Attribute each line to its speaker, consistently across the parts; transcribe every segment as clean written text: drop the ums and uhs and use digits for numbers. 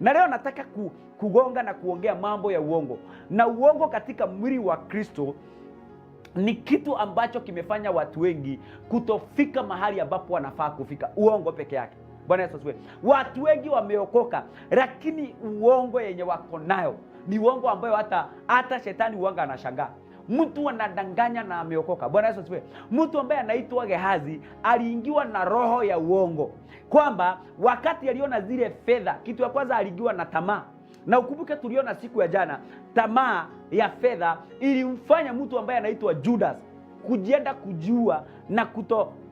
Speaker 1: Na leo nataka kugonga na kuongea mambo ya uongo. Na uongo katika mwili wa Kristo ni kitu ambacho kimefanya watu wengi kutofika mahali ambapo wanafaa kufika. Uongo peke yake. Bwana Yesu asifiwe. Watu wengi wameokoka, lakini uongo yenye wako nayo ni uongo ambayo hata shetani uanga anashangaa. Mtu anadanganya na ameokoka. Bwana Yesu asifiwe. Mtu ambaye anaitwa Gehazi aliingiwa na roho ya uongo, kwamba wakati aliona zile fedha, kitu ya kwanza aliingiwa na tamaa. Na ukumbuke tuliona siku ya jana, tamaa ya fedha ilimfanya mtu ambaye anaitwa Judas kujienda kujua na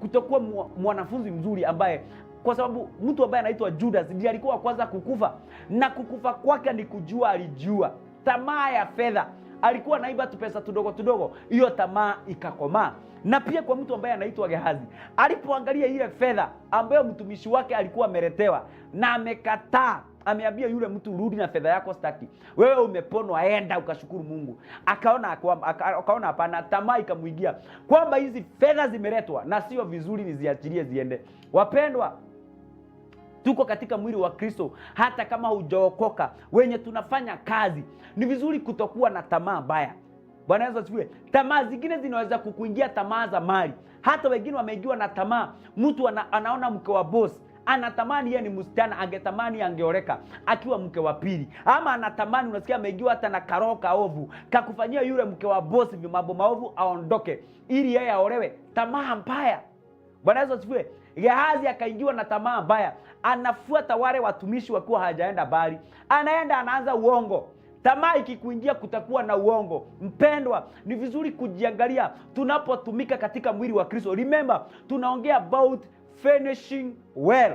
Speaker 1: kutokuwa mwanafunzi mzuri, ambaye kwa sababu mtu ambaye anaitwa Judas ndiye alikuwa kwanza kukufa, na kukufa kwake ni kujua alijua. Tamaa ya fedha, alikuwa naiba tu pesa tudogo tudogo, hiyo tamaa ikakomaa. Na pia kwa mtu ambaye anaitwa Gehazi, alipoangalia ile fedha ambayo mtumishi wake alikuwa ameletewa na amekataa, ameambia yule mtu, rudi na fedha yako, staki. Wewe umeponwa, enda ukashukuru Mungu. Akaona hapana, tamaa ikamuingia kwamba hizi fedha zimeletwa na sio vizuri, niziachilie ziende. Wapendwa, tuko katika mwili wa Kristo. Hata kama hujaokoka, wenye tunafanya kazi, ni vizuri kutokuwa na tamaa mbaya. Bwana Yesu asifiwe. Tamaa zingine zinaweza kukuingia, tamaa za mali. Hata wengine wameingiwa na tamaa. Mtu anaona mke wa boss, anatamani yeye ni msichana, angetamani angeoleka akiwa mke wa pili. Ama anatamani, unasikia ameingiwa hata na karoho kaovu, kakufanyia yule mke wa boss mambo maovu aondoke ili yeye aolewe. Tamaa mbaya. Bwana Yesu asifiwe. Gehazi akaingiwa na tamaa mbaya, anafuata wale watumishi wakiwa hajaenda bali, anaenda anaanza uongo. Tamaa ikikuingia kutakuwa na uongo. Mpendwa, ni vizuri kujiangalia tunapotumika katika mwili wa Kristo. Remember, tunaongea about finishing well.